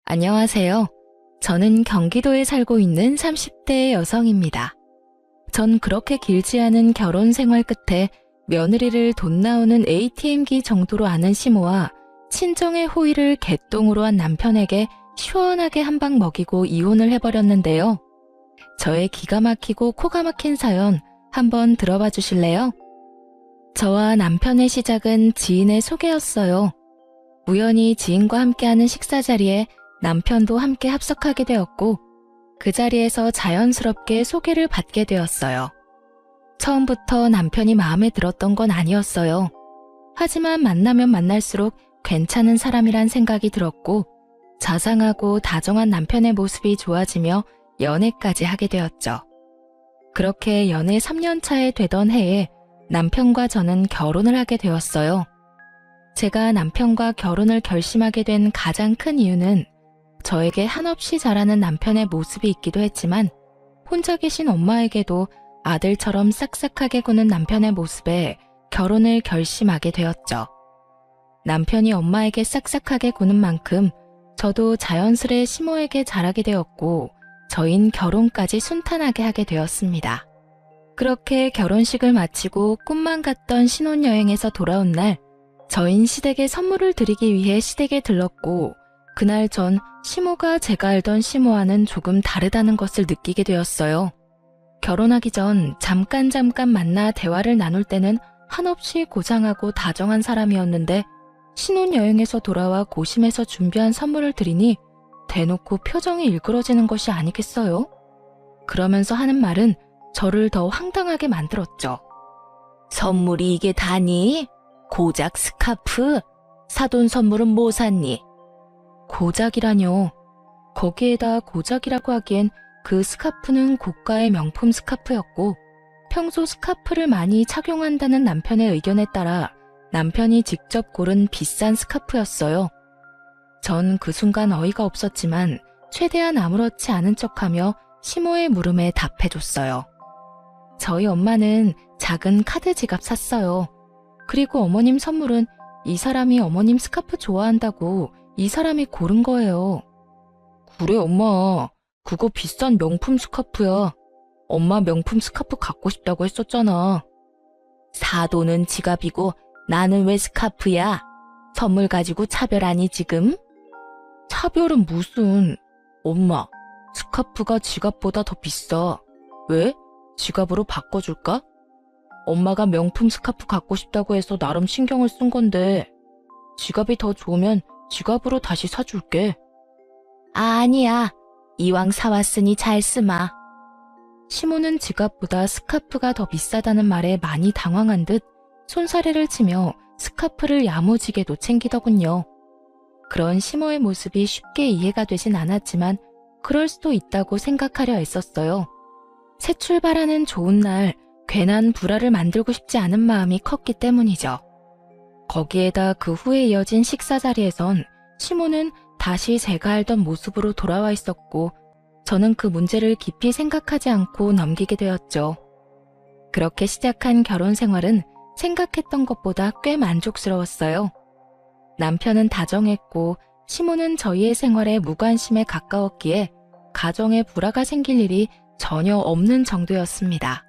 안녕하세요. 저는 경기도에 살고 있는 30대 여성입니다. 전 그렇게 길지 않은 결혼 생활 끝에 며느리를 돈 나오는 ATM기 정도로 아는 시모와 친정의 호의를 개똥으로 한 남편에게 시원하게 한 방 먹이고 이혼을 해버렸는데요. 저의 기가 막히고 코가 막힌 사연 한번 들어봐 주실래요? 저와 남편의 시작은 지인의 소개였어요. 우연히 지인과 함께하는 식사 자리에 남편도 함께 합석하게 되었고 그 자리에서 자연스럽게 소개를 받게 되었어요. 처음부터 남편이 마음에 들었던 건 아니었어요. 하지만 만나면 만날수록 괜찮은 사람이란 생각이 들었고 자상하고 다정한 남편의 모습이 좋아지며 연애까지 하게 되었죠. 그렇게 연애 3년 차에 되던 해에 남편과 저는 결혼을 하게 되었어요. 제가 남편과 결혼을 결심하게 된 가장 큰 이유는 저에게 한없이 잘하는 남편의 모습이 있기도 했지만 혼자 계신 엄마에게도 아들처럼 싹싹하게 구는 남편의 모습에 결혼을 결심하게 되었죠. 남편이 엄마에게 싹싹하게 구는 만큼 저도 자연스레 시모에게 잘하게 되었고 저흰 결혼까지 순탄하게 하게 되었습니다. 그렇게 결혼식을 마치고 꿈만 같던 신혼여행에서 돌아온 날 저흰 시댁에 선물을 드리기 위해 시댁에 들렀고 그날 전 시모가 제가 알던 시모와는 조금 다르다는 것을 느끼게 되었어요. 결혼하기 전 잠깐 만나 대화를 나눌 때는 한없이 고상하고 다정한 사람이었는데 신혼여행에서 돌아와 고심해서 준비한 선물을 드리니 대놓고 표정이 일그러지는 것이 아니겠어요? 그러면서 하는 말은 저를 더 황당하게 만들었죠. 선물이 이게 다니? 고작 스카프? 사돈 선물은 뭐 샀니? 고작이라뇨. 거기에다 고작이라고 하기엔 그 스카프는 고가의 명품 스카프였고 평소 스카프를 많이 착용한다는 남편의 의견에 따라 남편이 직접 고른 비싼 스카프였어요. 전 그 순간 어이가 없었지만 최대한 아무렇지 않은 척하며 시모의 물음에 답해줬어요. 저희 엄마는 작은 카드 지갑 샀어요. 그리고 어머님 선물은 이 사람이 어머님 스카프 좋아한다고 이 사람이 고른 거예요. 그래 엄마, 그거 비싼 명품 스카프야. 엄마 명품 스카프 갖고 싶다고 했었잖아. 사돈은 지갑이고 나는 왜 스카프야? 선물 가지고 차별하니 지금? 차별은 무슨. 엄마, 스카프가 지갑보다 더 비싸. 왜? 지갑으로 바꿔줄까? 엄마가 명품 스카프 갖고 싶다고 해서 나름 신경을 쓴 건데 지갑이 더 좋으면 지갑으로 다시 사줄게. 아니야. 이왕 사왔으니 잘 쓰마. 시모는 지갑보다 스카프가 더 비싸다는 말에 많이 당황한 듯 손사래를 치며 스카프를 야무지게도 챙기더군요. 그런 시모의 모습이 쉽게 이해가 되진 않았지만 그럴 수도 있다고 생각하려 애썼어요. 새 출발하는 좋은 날 괜한 불화를 만들고 싶지 않은 마음이 컸기 때문이죠. 거기에다 그 후에 이어진 식사 자리에선 시모는 다시 제가 알던 모습으로 돌아와 있었고 저는 그 문제를 깊이 생각하지 않고 넘기게 되었죠. 그렇게 시작한 결혼 생활은 생각했던 것보다 꽤 만족스러웠어요. 남편은 다정했고 시모는 저희의 생활에 무관심에 가까웠기에 가정에 불화가 생길 일이 전혀 없는 정도였습니다.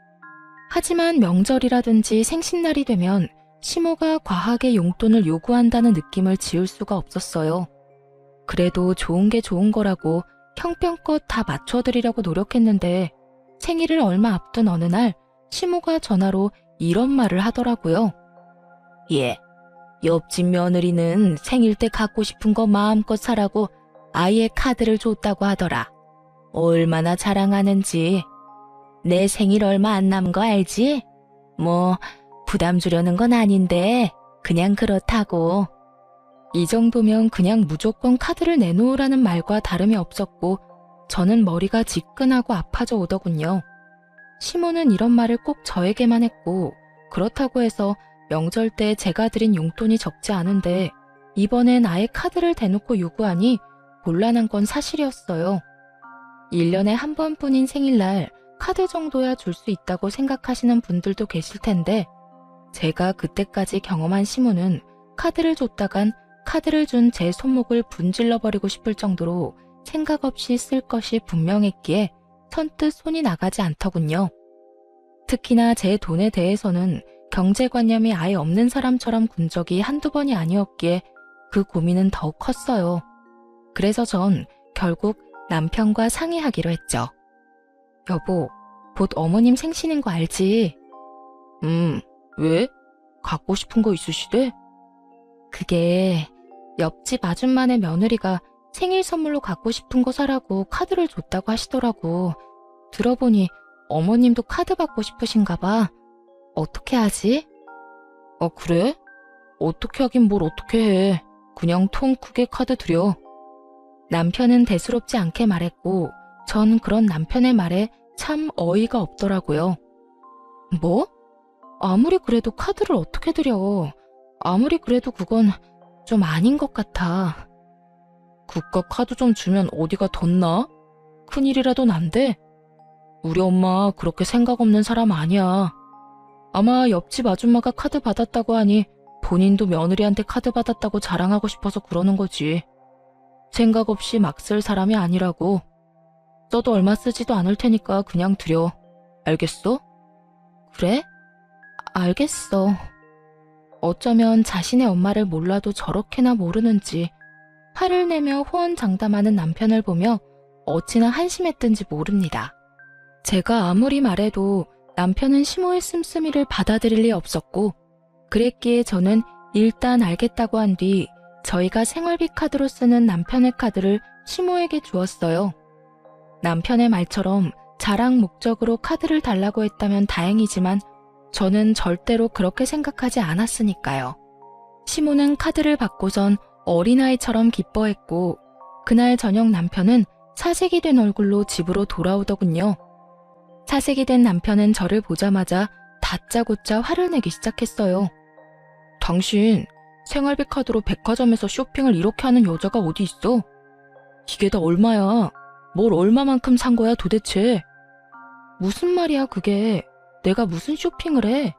하지만 명절이라든지 생신날이 되면 시모가 과하게 용돈을 요구한다는 느낌을 지울 수가 없었어요. 그래도 좋은 게 좋은 거라고 형편껏 다 맞춰드리려고 노력했는데 생일을 얼마 앞둔 어느 날 시모가 전화로 이런 말을 하더라고요. 예, 옆집 며느리는 생일 때 갖고 싶은 거 마음껏 사라고 아예 카드를 줬다고 하더라. 얼마나 자랑하는지. 내 생일 얼마 안 남은 거 알지? 뭐 부담 주려는 건 아닌데 그냥 그렇다고. 이 정도면 그냥 무조건 카드를 내놓으라는 말과 다름이 없었고 저는 머리가 지끈하고 아파져 오더군요. 시모는 이런 말을 꼭 저에게만 했고 그렇다고 해서 명절 때 제가 드린 용돈이 적지 않은데 이번엔 아예 카드를 대놓고 요구하니 곤란한 건 사실이었어요. 1년에 한 번뿐인 생일날 카드 정도야 줄 수 있다고 생각하시는 분들도 계실 텐데 제가 그때까지 경험한 시모는 카드를 줬다간 카드를 준 제 손목을 분질러버리고 싶을 정도로 생각 없이 쓸 것이 분명했기에 선뜻 손이 나가지 않더군요. 특히나 제 돈에 대해서는 경제관념이 아예 없는 사람처럼 군 적이 한두 번이 아니었기에 그 고민은 더욱 컸어요. 그래서 전 결국 남편과 상의하기로 했죠. 여보, 곧 어머님 생신인 거 알지? 왜? 갖고 싶은 거 있으시대? 그게 옆집 아줌마네 며느리가 생일 선물로 갖고 싶은 거 사라고 카드를 줬다고 하시더라고. 들어보니 어머님도 카드 받고 싶으신가 봐. 어떻게 하지? 그래? 어떻게 하긴 뭘 어떻게 해. 그냥 통 크게 카드 드려. 남편은 대수롭지 않게 말했고 전 그런 남편의 말에 참 어이가 없더라고요. 뭐? 아무리 그래도 카드를 어떻게 드려. 아무리 그래도 그건 좀 아닌 것 같아. 그깟 카드 좀 주면 어디가 덧나? 큰일이라도 난대? 우리 엄마 그렇게 생각 없는 사람 아니야. 아마 옆집 아줌마가 카드 받았다고 하니 본인도 며느리한테 카드 받았다고 자랑하고 싶어서 그러는 거지. 생각 없이 막 쓸 사람이 아니라고. 써도 얼마 쓰지도 않을 테니까 그냥 드려. 알겠어? 그래? 알겠어. 어쩌면 자신의 엄마를 몰라도 저렇게나 모르는지 화를 내며 호언장담하는 남편을 보며 어찌나 한심했던지 모릅니다. 제가 아무리 말해도 남편은 시모의 씀씀이를 받아들일 리 없었고 그랬기에 저는 일단 알겠다고 한 뒤 저희가 생활비 카드로 쓰는 남편의 카드를 시모에게 주었어요. 남편의 말처럼 자랑 목적으로 카드를 달라고 했다면 다행이지만 저는 절대로 그렇게 생각하지 않았으니까요. 시모는 카드를 받고선 어린아이처럼 기뻐했고 그날 저녁 남편은 사색이 된 얼굴로 집으로 돌아오더군요. 사색이 된 남편은 저를 보자마자 다짜고짜 화를 내기 시작했어요. 당신 생활비 카드로 백화점에서 쇼핑을 이렇게 하는 여자가 어디 있어? 이게 다 얼마야? 뭘 얼마만큼 산 거야 도대체? 무슨 말이야 그게. 내가 무슨 쇼핑을 해?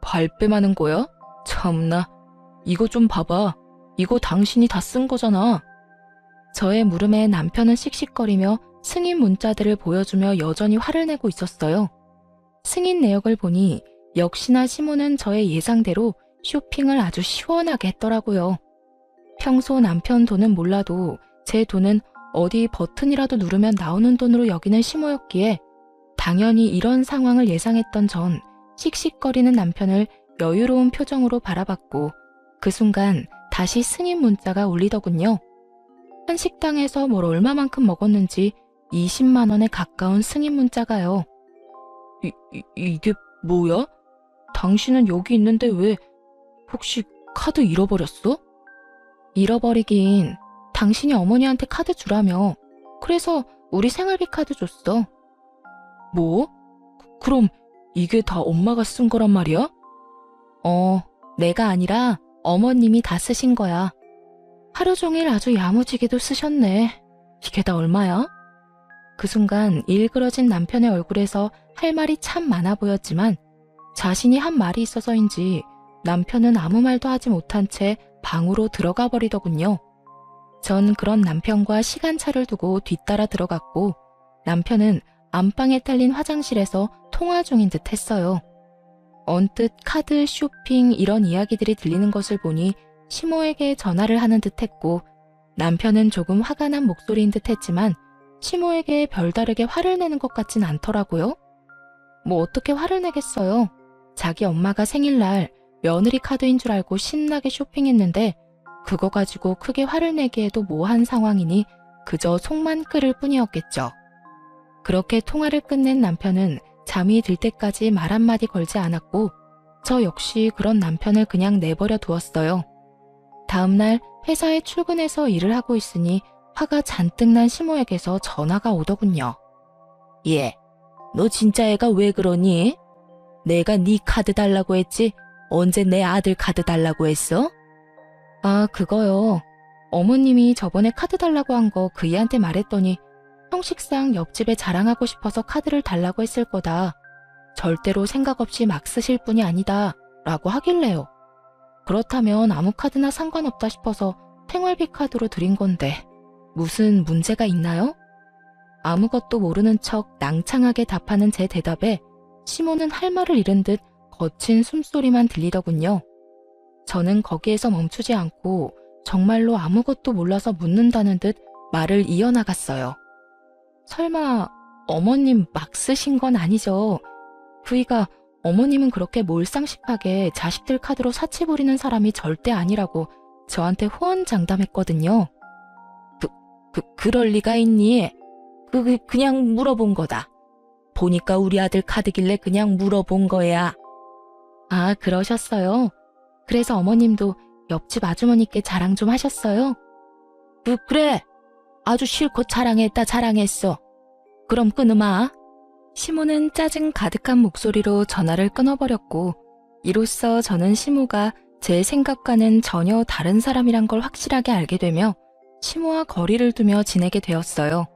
발뺌하는 거야? 참나. 이거 좀 봐봐. 이거 당신이 다 쓴 거잖아. 저의 물음에 남편은 씩씩거리며 승인 문자들을 보여주며 여전히 화를 내고 있었어요. 승인 내역을 보니 역시나 시모는 저의 예상대로 쇼핑을 아주 시원하게 했더라고요. 평소 남편 돈은 몰라도 제 돈은 어디 버튼이라도 누르면 나오는 돈으로 여기는 시모였기에 당연히 이런 상황을 예상했던 전 씩씩거리는 남편을 여유로운 표정으로 바라봤고 그 순간 다시 승인 문자가 울리더군요. 한 식당에서 뭘 얼마만큼 먹었는지 20만 원에 가까운 승인 문자가요. 이게 뭐야? 당신은 여기 있는데 왜 혹시 카드 잃어버렸어? 잃어버리긴 당신이 어머니한테 카드 주라며. 그래서 우리 생활비 카드 줬어. 뭐? 그럼 이게 다 엄마가 쓴 거란 말이야? 내가 아니라 어머님이 다 쓰신 거야. 하루 종일 아주 야무지게도 쓰셨네. 이게 다 얼마야? 그 순간 일그러진 남편의 얼굴에서 할 말이 참 많아 보였지만 자신이 한 말이 있어서인지 남편은 아무 말도 하지 못한 채 방으로 들어가 버리더군요. 전 그런 남편과 시간차를 두고 뒤따라 들어갔고 남편은 안방에 딸린 화장실에서 통화 중인 듯 했어요. 언뜻 카드, 쇼핑 이런 이야기들이 들리는 것을 보니 시모에게 전화를 하는 듯 했고 남편은 조금 화가 난 목소리인 듯 했지만 시모에게 별다르게 화를 내는 것 같진 않더라고요. 뭐 어떻게 화를 내겠어요. 자기 엄마가 생일날 며느리 카드인 줄 알고 신나게 쇼핑했는데 그거 가지고 크게 화를 내기에도 뭐한 상황이니 그저 속만 끓을 뿐이었겠죠. 그렇게 통화를 끝낸 남편은 잠이 들 때까지 말 한마디 걸지 않았고 저 역시 그런 남편을 그냥 내버려 두었어요. 다음날 회사에 출근해서 일을 하고 있으니 화가 잔뜩 난 시모에게서 전화가 오더군요. 얘, 너 진짜 애가 왜 그러니? 내가 네 카드 달라고 했지 언제 내 아들 카드 달라고 했어? 아, 그거요. 어머님이 저번에 카드 달라고 한 거 그 애한테 말했더니 형식상 옆집에 자랑하고 싶어서 카드를 달라고 했을 거다. 절대로 생각 없이 막 쓰실 분이 아니다. 라고 하길래요. 그렇다면 아무 카드나 상관없다 싶어서 생활비 카드로 드린 건데 무슨 문제가 있나요? 아무것도 모르는 척 낭창하게 답하는 제 대답에 시모는 할 말을 잃은 듯 거친 숨소리만 들리더군요. 저는 거기에서 멈추지 않고 정말로 아무것도 몰라서 묻는다는 듯 말을 이어나갔어요. 설마 어머님 막 쓰신 건 아니죠? 부이가 어머님은 그렇게 몰상식하게 자식들 카드로 사치 부리는 사람이 절대 아니라고 저한테 호언장담했거든요. 그럴 리가 있니? 그냥 물어본 거다. 보니까 우리 아들 카드길래 그냥 물어본 거야. 아, 그러셨어요? 그래서 어머님도 옆집 아주머니께 자랑 좀 하셨어요? 그래. 아주 실컷 자랑했어. 그럼 끊으마. 시모는 짜증 가득한 목소리로 전화를 끊어버렸고 이로써 저는 시모가 제 생각과는 전혀 다른 사람이란 걸 확실하게 알게 되며 시모와 거리를 두며 지내게 되었어요.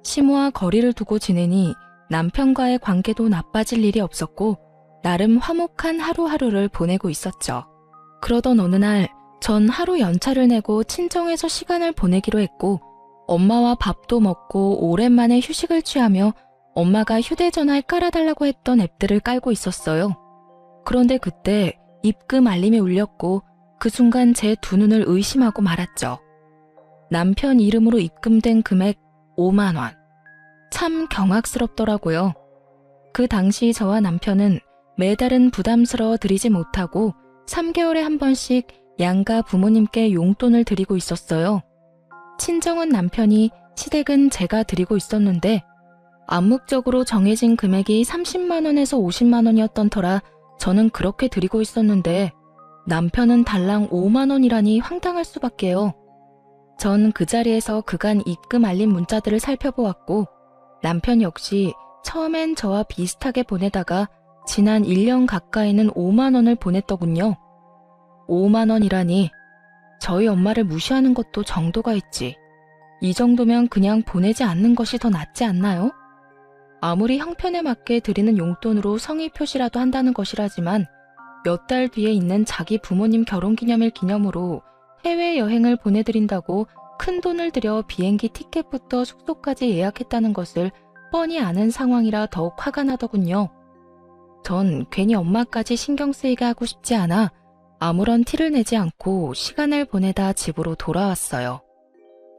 시모와 거리를 두고 지내니 남편과의 관계도 나빠질 일이 없었고 나름 화목한 하루하루를 보내고 있었죠. 그러던 어느 날 전 하루 연차를 내고 친정에서 시간을 보내기로 했고 엄마와 밥도 먹고 오랜만에 휴식을 취하며 엄마가 휴대전화에 깔아달라고 했던 앱들을 깔고 있었어요. 그런데 그때 입금 알림이 울렸고 그 순간 제 두 눈을 의심하고 말았죠. 남편 이름으로 입금된 금액 5만 원. 참 경악스럽더라고요. 그 당시 저와 남편은 매달은 부담스러워 드리지 못하고 3개월에 한 번씩 양가 부모님께 용돈을 드리고 있었어요. 친정은 남편이, 시댁은 제가 드리고 있었는데 암묵적으로 정해진 금액이 30만 원에서 50만 원이었던 터라 저는 그렇게 드리고 있었는데 남편은 달랑 5만 원이라니 황당할 수밖에요. 전 그 자리에서 그간 입금 알림 문자들을 살펴보았고 남편 역시 처음엔 저와 비슷하게 보내다가 지난 1년 가까이는 5만 원을 보냈더군요. 5만 원이라니 저희 엄마를 무시하는 것도 정도가 있지. 이 정도면 그냥 보내지 않는 것이 더 낫지 않나요? 아무리 형편에 맞게 드리는 용돈으로 성의 표시라도 한다는 것이라지만 몇 달 뒤에 있는 자기 부모님 결혼기념일 기념으로 해외여행을 보내드린다고 큰 돈을 들여 비행기 티켓부터 숙소까지 예약했다는 것을 뻔히 아는 상황이라 더욱 화가 나더군요. 전 괜히 엄마까지 신경 쓰이게 하고 싶지 않아 아무런 티를 내지 않고 시간을 보내다 집으로 돌아왔어요.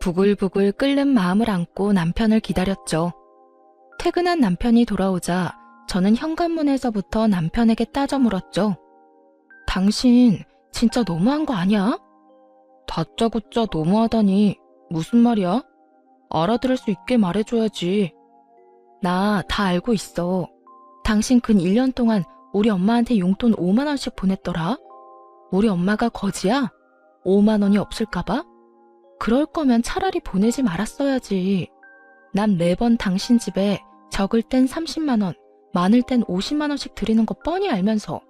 부글부글 끓는 마음을 안고 남편을 기다렸죠. 퇴근한 남편이 돌아오자 저는 현관문에서부터 남편에게 따져 물었죠. 당신 진짜 너무한 거 아니야? 다짜고짜 너무하다니 무슨 말이야? 알아들을 수 있게 말해줘야지. 나 다 알고 있어. 당신 근 1년 동안 우리 엄마한테 용돈 5만 원씩 보냈더라. 우리 엄마가 거지야? 5만 원이 없을까봐? 그럴 거면 차라리 보내지 말았어야지. 난 매번 당신 집에 적을 땐 30만 원, 많을 땐 50만 원씩 드리는 거 뻔히 알면서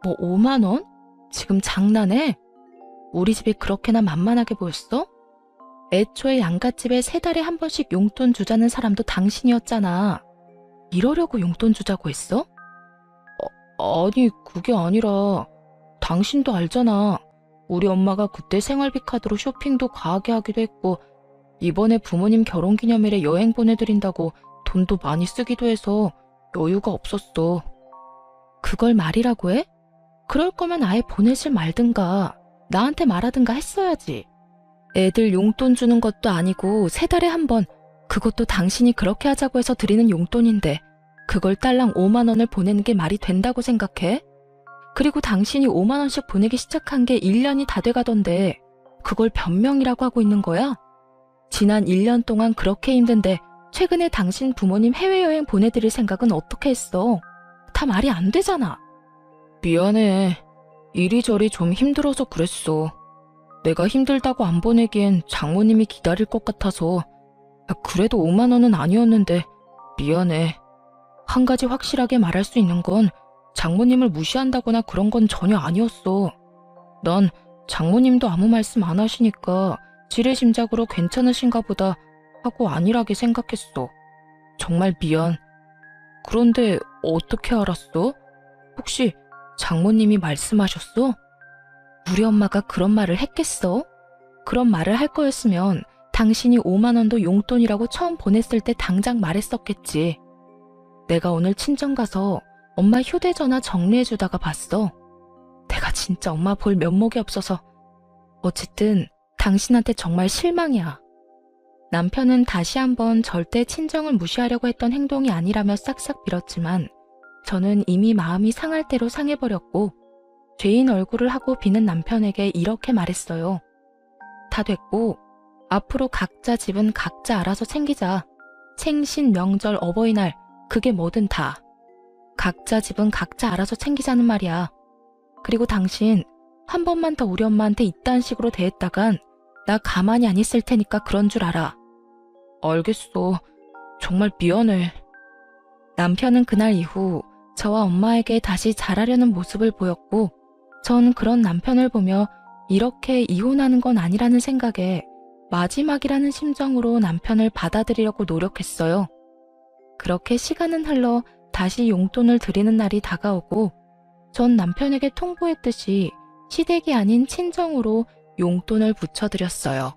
뭐 5만 원? 지금 장난해? 우리 집이 그렇게나 만만하게 보였어? 애초에 양갓집에 3달에 한 번씩 용돈 주자는 사람도 당신이었잖아. 이러려고 용돈 주자고 했어? 아니 그게 아니라 당신도 알잖아. 우리 엄마가 그때 생활비 카드로 쇼핑도 과하게 하기도 했고 이번에 부모님 결혼기념일에 여행 보내드린다고 돈도 많이 쓰기도 해서 여유가 없었어. 그걸 말이라고 해? 그럴 거면 아예 보내질 말든가 나한테 말하든가 했어야지. 애들 용돈 주는 것도 아니고 3달에 한 번, 그것도 당신이 그렇게 하자고 해서 드리는 용돈인데 그걸 딸랑 5만 원을 보내는 게 말이 된다고 생각해? 그리고 당신이 5만 원씩 보내기 시작한 게 1년이 다 돼가던데 그걸 변명이라고 하고 있는 거야? 지난 1년 동안 그렇게 힘든데 최근에 당신 부모님 해외여행 보내드릴 생각은 어떻게 했어? 다 말이 안 되잖아. 미안해. 이리저리 좀 힘들어서 그랬어. 내가 힘들다고 안 보내기엔 장모님이 기다릴 것 같아서. 그래도 5만 원은 아니었는데 미안해. 한 가지 확실하게 말할 수 있는 건 장모님을 무시한다거나 그런 건 전혀 아니었어. 난 장모님도 아무 말씀 안 하시니까 지레짐작으로 괜찮으신가 보다 하고 안일하게 생각했어. 정말 미안. 그런데 어떻게 알았어? 혹시 장모님이 말씀하셨어? 우리 엄마가 그런 말을 했겠어? 그런 말을 할 거였으면 당신이 5만 원도 용돈이라고 처음 보냈을 때 당장 말했었겠지. 내가 오늘 친정 가서 엄마 휴대전화 정리해주다가 봤어. 내가 진짜 엄마 볼 면목이 없어서. 어쨌든 당신한테 정말 실망이야. 남편은 다시 한번 절대 친정을 무시하려고 했던 행동이 아니라며 싹싹 빌었지만 저는 이미 마음이 상할 대로 상해버렸고 죄인 얼굴을 하고 비는 남편에게 이렇게 말했어요. 다 됐고 앞으로 각자 집은 각자 알아서 챙기자. 생신, 명절, 어버이날 그게 뭐든 다. 각자 집은 각자 알아서 챙기자는 말이야. 그리고 당신 한 번만 더 우리 엄마한테 이딴 식으로 대했다간 나 가만히 안 있을 테니까 그런 줄 알아. 알겠어. 정말 미안해. 남편은 그날 이후 저와 엄마에게 다시 잘하려는 모습을 보였고 전 그런 남편을 보며 이렇게 이혼하는 건 아니라는 생각에 마지막이라는 심정으로 남편을 받아들이려고 노력했어요. 그렇게 시간은 흘러 다시 용돈을 드리는 날이 다가오고 전 남편에게 통보했듯이 시댁이 아닌 친정으로 용돈을 붙여드렸어요.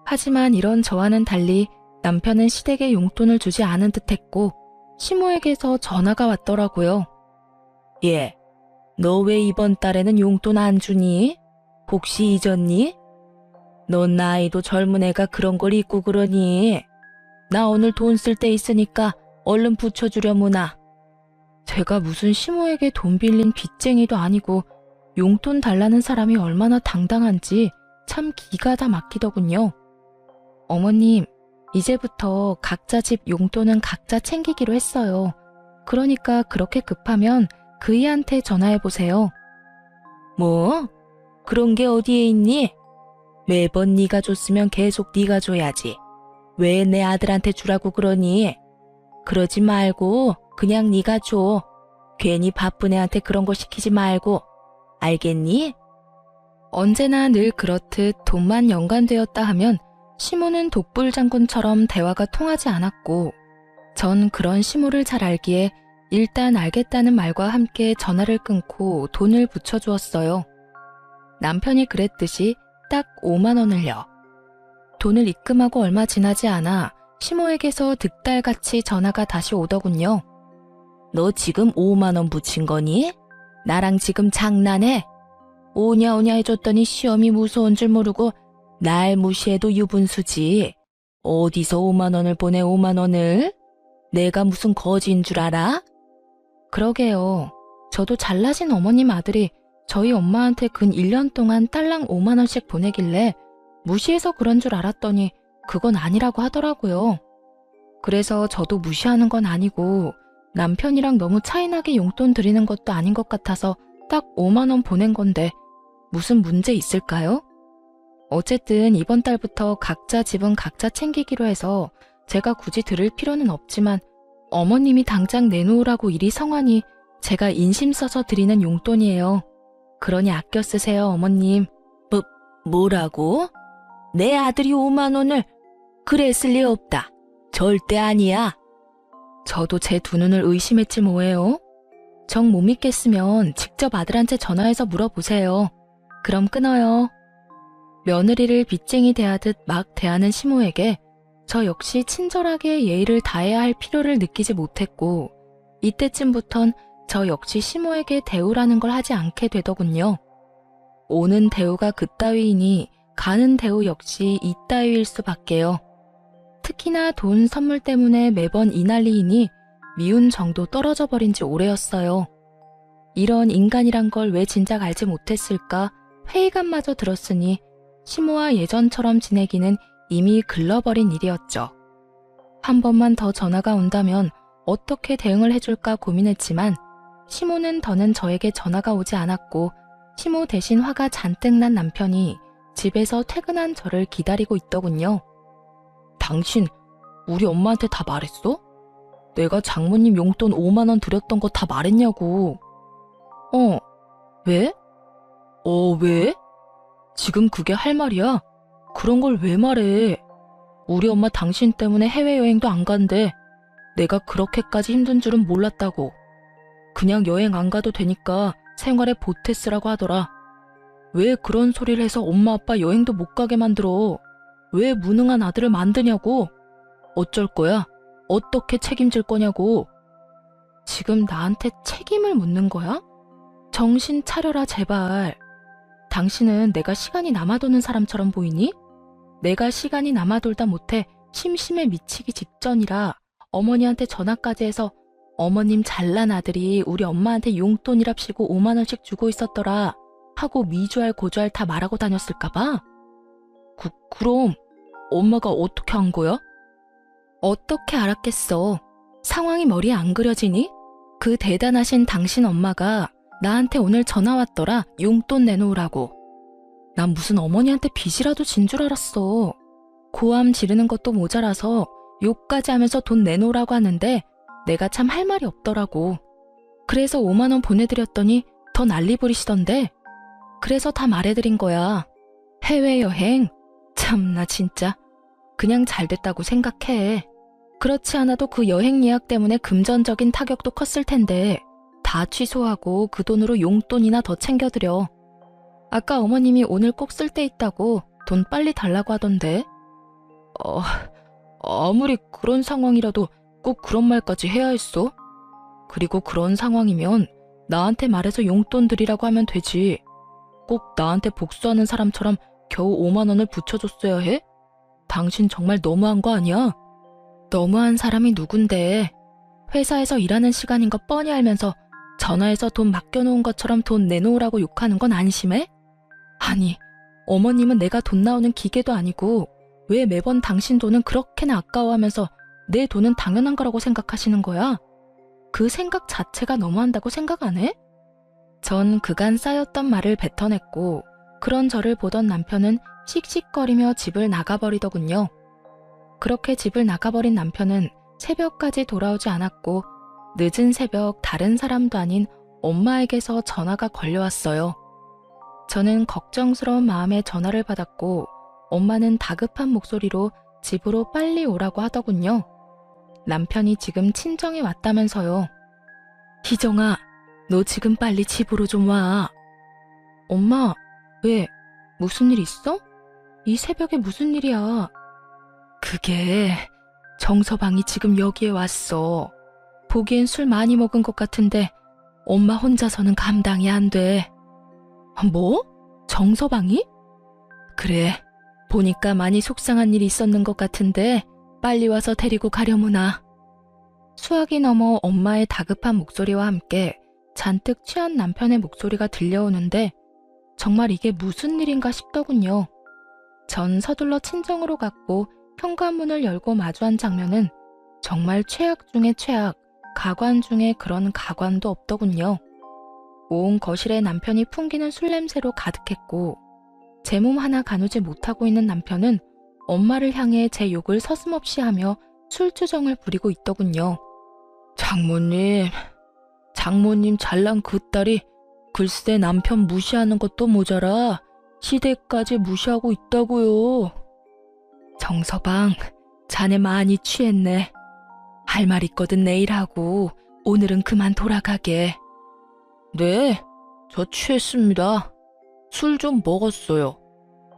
하지만 이런 저와는 달리 남편은 시댁에 용돈을 주지 않은 듯했고 시모에게서 전화가 왔더라고요. 얘, 너 왜 이번 달에는 용돈 안 주니? 혹시 잊었니? 넌 나이도 젊은 애가 그런 걸 잊고 그러니? 나 오늘 돈 쓸 때 있으니까 얼른 붙여주려무나. 제가 무슨 시모에게 돈 빌린 빚쟁이도 아니고 용돈 달라는 사람이 얼마나 당당한지 참 기가 다 막히더군요. 어머님, 이제부터 각자 집 용돈은 각자 챙기기로 했어요. 그러니까 그렇게 급하면 그이한테 전화해보세요. 뭐? 그런 게 어디에 있니? 매번 네가 줬으면 계속 네가 줘야지. 왜 내 아들한테 주라고 그러니? 그러지 말고 그냥 네가 줘. 괜히 바쁜 애한테 그런 거 시키지 말고. 알겠니? 언제나 늘 그렇듯 돈만 연관되었다 하면 시모는 독불장군처럼 대화가 통하지 않았고 전 그런 시모를 잘 알기에 일단 알겠다는 말과 함께 전화를 끊고 돈을 붙여주었어요. 남편이 그랬듯이 딱 5만 원을요. 돈을 입금하고 얼마 지나지 않아 시모에게서 득달같이 전화가 다시 오더군요. 너 지금 5만 원 붙인 거니? 나랑 지금 장난해? 오냐 오냐 해줬더니 시험이 무서운 줄 모르고 날 무시해도 유분수지. 어디서 5만 원을 보내 5만 원을? 내가 무슨 거지인 줄 알아? 그러게요. 저도 잘나신 어머님 아들이 저희 엄마한테 근 1년 동안 딸랑 5만 원씩 보내길래 무시해서 그런 줄 알았더니 그건 아니라고 하더라고요. 그래서 저도 무시하는 건 아니고 남편이랑 너무 차이나게 용돈 드리는 것도 아닌 것 같아서 딱 5만 원 보낸 건데 무슨 문제 있을까요? 어쨌든 이번 달부터 각자 집은 각자 챙기기로 해서 제가 굳이 드릴 필요는 없지만 어머님이 당장 내놓으라고 일이 성하니 제가 인심 써서 드리는 용돈이에요. 그러니 아껴 쓰세요, 어머님. 뭐라고? 내 아들이 5만 원을? 그랬을 리 없다. 절대 아니야. 저도 제 두 눈을 의심했지 뭐예요. 정 못 믿겠으면 직접 아들한테 전화해서 물어보세요. 그럼 끊어요. 며느리를 빚쟁이 대하듯 막 대하는 시모에게 저 역시 친절하게 예의를 다해야 할 필요를 느끼지 못했고 이때쯤부턴 저 역시 시모에게 대우라는 걸 하지 않게 되더군요. 오는 대우가 그따위이니 가는 대우 역시 이따위일 수밖에요. 특히나 돈 선물 때문에 매번 이 난리이니 미운 정도 떨어져 버린 지 오래였어요. 이런 인간이란 걸 왜 진작 알지 못했을까 회의감마저 들었으니 시모와 예전처럼 지내기는 이미 글러버린 일이었죠. 한 번만 더 전화가 온다면 어떻게 대응을 해줄까 고민했지만 시모는 더는 저에게 전화가 오지 않았고 시모 대신 화가 잔뜩 난 남편이 집에서 퇴근한 저를 기다리고 있더군요. 당신 우리 엄마한테 다 말했어? 내가 장모님 용돈 5만 원 드렸던 거 다 말했냐고. 왜? 왜? 지금 그게 할 말이야? 그런 걸 왜 말해? 우리 엄마 당신 때문에 해외여행도 안 간대. 내가 그렇게까지 힘든 줄은 몰랐다고. 그냥 여행 안 가도 되니까 생활에 보태 쓰라고 하더라. 왜 그런 소리를 해서 엄마 아빠 여행도 못 가게 만들어? 왜 무능한 아들을 만드냐고? 어쩔 거야? 어떻게 책임질 거냐고? 지금 나한테 책임을 묻는 거야? 정신 차려라 제발. 당신은 내가 시간이 남아도는 사람처럼 보이니? 내가 시간이 남아돌다 못해 심심해 미치기 직전이라 어머니한테 전화까지 해서 어머님 잘난 아들이 우리 엄마한테 용돈이랍시고 5만 원씩 주고 있었더라 하고 미주알 고주알 다 말하고 다녔을까봐? 그럼 엄마가 어떻게 한 거야? 어떻게 알았겠어. 상황이 머리에 안 그려지니? 그 대단하신 당신 엄마가 나한테 오늘 전화 왔더라. 용돈 내놓으라고. 난 무슨 어머니한테 빚이라도 진 줄 알았어. 고함 지르는 것도 모자라서 욕까지 하면서 돈 내놓으라고 하는데 내가 참 할 말이 없더라고. 그래서 5만 원 보내드렸더니 더 난리 부리시던데. 그래서 다 말해드린 거야. 해외여행? 참나 진짜. 그냥 잘 됐다고 생각해. 그렇지 않아도 그 여행 예약 때문에 금전적인 타격도 컸을 텐데 다 취소하고 그 돈으로 용돈이나 더 챙겨드려. 아까 어머님이 오늘 꼭 쓸 데 있다고 돈 빨리 달라고 하던데. 아무리 그런 상황이라도 꼭 그런 말까지 해야 했어? 그리고 그런 상황이면 나한테 말해서 용돈 드리라고 하면 되지. 꼭 나한테 복수하는 사람처럼 겨우 5만 원을 붙여줬어야 해? 당신 정말 너무한 거 아니야? 너무한 사람이 누군데. 회사에서 일하는 시간인 거 뻔히 알면서 전화해서 돈 맡겨놓은 것처럼 돈 내놓으라고 욕하는 건 안심해? 아니, 어머님은 내가 돈 나오는 기계도 아니고 왜 매번 당신 돈은 그렇게나 아까워하면서 내 돈은 당연한 거라고 생각하시는 거야? 그 생각 자체가 너무한다고 생각 안 해? 전 그간 쌓였던 말을 뱉어냈고 그런 저를 보던 남편은 씩씩거리며 집을 나가버리더군요. 그렇게 집을 나가버린 남편은 새벽까지 돌아오지 않았고 늦은 새벽 다른 사람도 아닌 엄마에게서 전화가 걸려왔어요. 저는 걱정스러운 마음에 전화를 받았고 엄마는 다급한 목소리로 집으로 빨리 오라고 하더군요. 남편이 지금 친정에 왔다면서요. 희정아, 너 지금 빨리 집으로 좀 와. 엄마, 왜? 무슨 일 있어? 이 새벽에 무슨 일이야? 그게 정서방이 지금 여기에 왔어. 보기엔 술 많이 먹은 것 같은데 엄마 혼자서는 감당이 안 돼. 뭐? 정서방이? 그래, 보니까 많이 속상한 일이 있었는 것 같은데 빨리 와서 데리고 가려무나. 수학이 넘어 엄마의 다급한 목소리와 함께 잔뜩 취한 남편의 목소리가 들려오는데 정말 이게 무슨 일인가 싶더군요. 전 서둘러 친정으로 갔고 현관문을 열고 마주한 장면은 정말 최악 중의 최악, 가관 중에 그런 가관도 없더군요. 온 거실에 남편이 풍기는 술 냄새로 가득했고 제 몸 하나 가누지 못하고 있는 남편은 엄마를 향해 제 욕을 서슴없이 하며 술주정을 부리고 있더군요. 장모님 잘난 그 딸이 글쎄 남편 무시하는 것도 모자라 시댁까지 무시하고 있다고요. 정서방, 자네 많이 취했네. 할 말 있거든 내일 하고 오늘은 그만 돌아가게. 네, 저 취했습니다. 술 좀 먹었어요.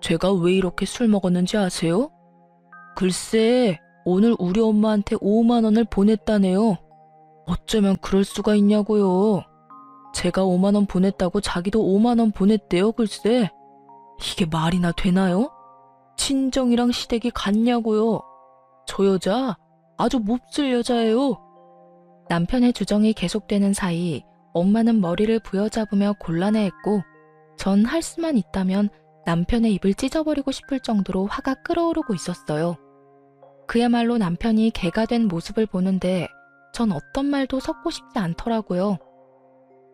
제가 왜 이렇게 술 먹었는지 아세요? 글쎄, 오늘 우리 엄마한테 5만 원을 보냈다네요. 어쩌면 그럴 수가 있냐고요. 제가 5만 원 보냈다고 자기도 5만 원 보냈대요, 글쎄. 이게 말이나 되나요? 친정이랑 시댁이 같냐고요. 저 여자 아주 몹쓸 여자예요. 남편의 주정이 계속되는 사이 엄마는 머리를 부여잡으며 곤란해했고 전 할 수만 있다면 남편의 입을 찢어버리고 싶을 정도로 화가 끓어오르고 있었어요. 그야말로 남편이 개가 된 모습을 보는데 전 어떤 말도 섞고 싶지 않더라고요.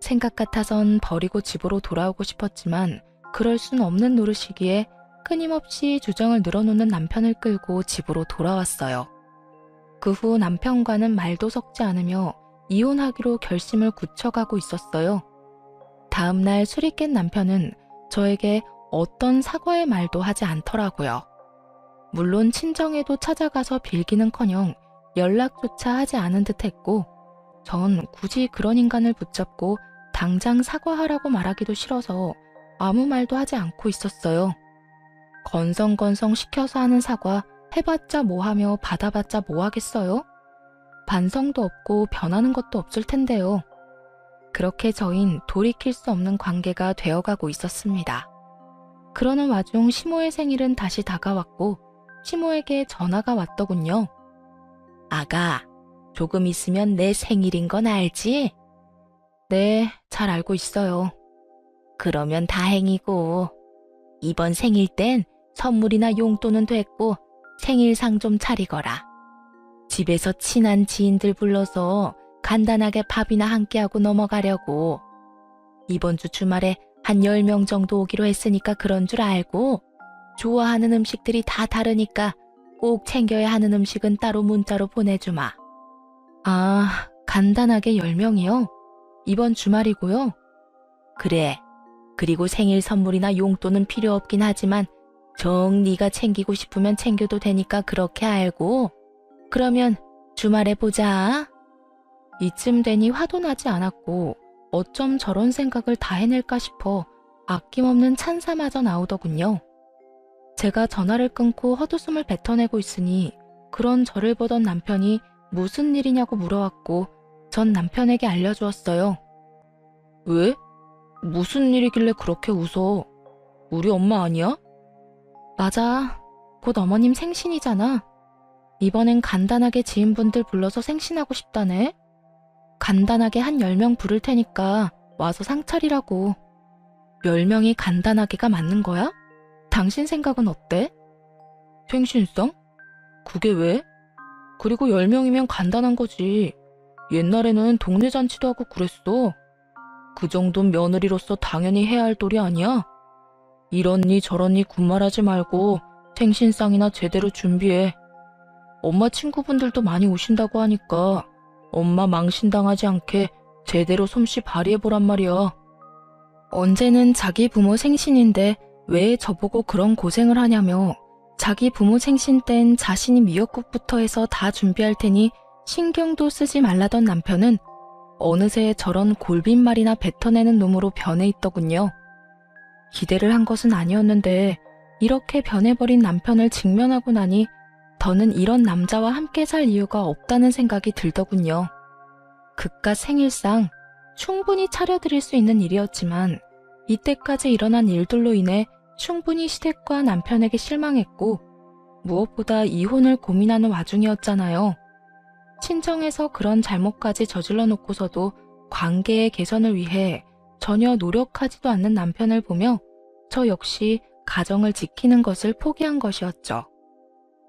생각 같아선 버리고 집으로 돌아오고 싶었지만 그럴 순 없는 노릇이기에 끊임없이 주정을 늘어놓는 남편을 끌고 집으로 돌아왔어요. 그 후 남편과는 말도 섞지 않으며 이혼하기로 결심을 굳혀가고 있었어요. 다음 날 술이 깬 남편은 저에게 어떤 사과의 말도 하지 않더라고요. 물론 친정에도 찾아가서 빌기는커녕 연락조차 하지 않은 듯했고 전 굳이 그런 인간을 붙잡고 당장 사과하라고 말하기도 싫어서 아무 말도 하지 않고 있었어요. 건성건성 시켜서 하는 사과 해봤자 뭐하며 받아봤자 뭐하겠어요? 반성도 없고 변하는 것도 없을 텐데요. 그렇게 저흰 돌이킬 수 없는 관계가 되어가고 있었습니다. 그러는 와중 시모의 생일은 다시 다가왔고 시모에게 전화가 왔더군요. 아가, 조금 있으면 내 생일인 건 알지? 네, 잘 알고 있어요. 그러면 다행이고, 이번 생일 땐 선물이나 용돈은 됐고 생일상 좀 차리거라. 집에서 친한 지인들 불러서 간단하게 밥이나 함께하고 넘어가려고. 이번 주 주말에 한 10명 정도 오기로 했으니까 그런 줄 알고, 좋아하는 음식들이 다 다르니까 꼭 챙겨야 하는 음식은 따로 문자로 보내주마. 아, 간단하게 10명이요? 이번 주말이고요? 그래. 그리고 생일 선물이나 용돈은 필요 없긴 하지만 정 네가 챙기고 싶으면 챙겨도 되니까 그렇게 알고. 그러면 주말에 보자. 이쯤 되니 화도 나지 않았고 어쩜 저런 생각을 다 해낼까 싶어 아낌없는 찬사마저 나오더군요. 제가 전화를 끊고 헛웃음을 뱉어내고 있으니 그런 저를 보던 남편이 무슨 일이냐고 물어왔고 전 남편에게 알려주었어요. 왜? 무슨 일이길래 그렇게 웃어? 우리 엄마 아니야? 맞아. 곧 어머님 생신이잖아. 이번엔 간단하게 지인분들 불러서 생신하고 싶다네. 간단하게 한 10명 부를 테니까 와서 상 차리라고. 10명이 간단하게가 맞는 거야? 당신 생각은 어때? 생신상? 그게 왜? 그리고 10명이면 간단한 거지. 옛날에는 동네 잔치도 하고 그랬어. 그 정도는 며느리로서 당연히 해야 할 도리 아니야? 이러니 저러니 군말하지 말고 생신상이나 제대로 준비해. 엄마 친구분들도 많이 오신다고 하니까 엄마 망신당하지 않게 제대로 솜씨 발휘해보란 말이야. 언제는 자기 부모 생신인데 왜 저보고 그런 고생을 하냐며 자기 부모 생신 땐 자신이 미역국부터 해서 다 준비할 테니 신경도 쓰지 말라던 남편은 어느새 저런 골빈말이나 뱉어내는 놈으로 변해 있더군요. 기대를 한 것은 아니었는데 이렇게 변해버린 남편을 직면하고 나니 더는 이런 남자와 함께 살 이유가 없다는 생각이 들더군요. 그깟 생일상 충분히 차려드릴 수 있는 일이었지만 이때까지 일어난 일들로 인해 충분히 시댁과 남편에게 실망했고 무엇보다 이혼을 고민하는 와중이었잖아요. 친정에서 그런 잘못까지 저질러 놓고서도 관계의 개선을 위해 전혀 노력하지도 않는 남편을 보며 저 역시 가정을 지키는 것을 포기한 것이었죠.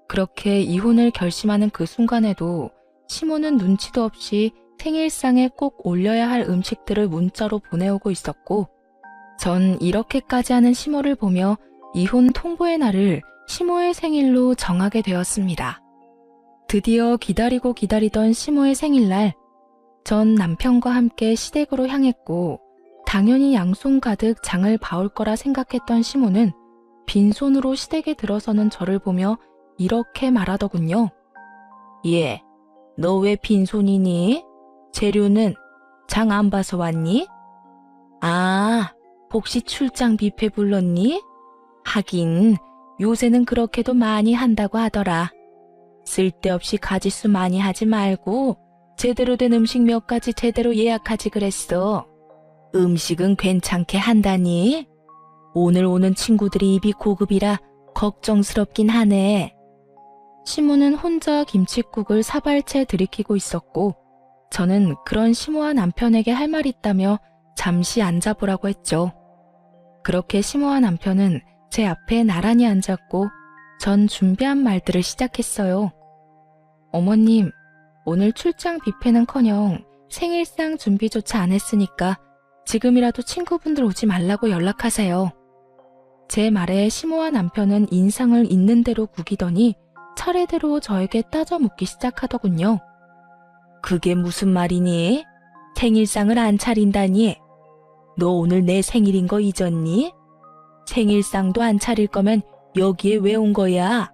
그렇게 이혼을 결심하는 그 순간에도 시모는 눈치도 없이 생일상에 꼭 올려야 할 음식들을 문자로 보내오고 있었고 전 이렇게까지 하는 시모를 보며 이혼 통보의 날을 시모의 생일로 정하게 되었습니다. 드디어 기다리고 기다리던 시모의 생일날, 전 남편과 함께 시댁으로 향했고 당연히 양손 가득 장을 봐올 거라 생각했던 시모는 빈손으로 시댁에 들어서는 저를 보며 이렇게 말하더군요. 예, 너 왜 빈손이니? 재료는 장 안 봐서 왔니? 아, 혹시 출장 뷔페 불렀니? 하긴 요새는 그렇게도 많이 한다고 하더라. 쓸데없이 가짓수 많이 하지 말고 제대로 된 음식 몇 가지 제대로 예약하지 그랬어. 음식은 괜찮게 한다니? 오늘 오는 친구들이 입이 고급이라 걱정스럽긴 하네. 시모는 혼자 김칫국을 사발채 들이키고 있었고 저는 그런 시모와 남편에게 할 말 있다며 잠시 앉아보라고 했죠. 그렇게 시모와 남편은 제 앞에 나란히 앉았고 전 준비한 말들을 시작했어요. 어머님, 오늘 출장 뷔페는커녕 생일상 준비조차 안 했으니까 지금이라도 친구분들 오지 말라고 연락하세요. 제 말에 시모와 남편은 인상을 있는 대로 구기더니 차례대로 저에게 따져 묻기 시작하더군요. 그게 무슨 말이니? 생일상을 안 차린다니? 너 오늘 내 생일인 거 잊었니? 생일상도 안 차릴 거면 여기에 왜 온 거야?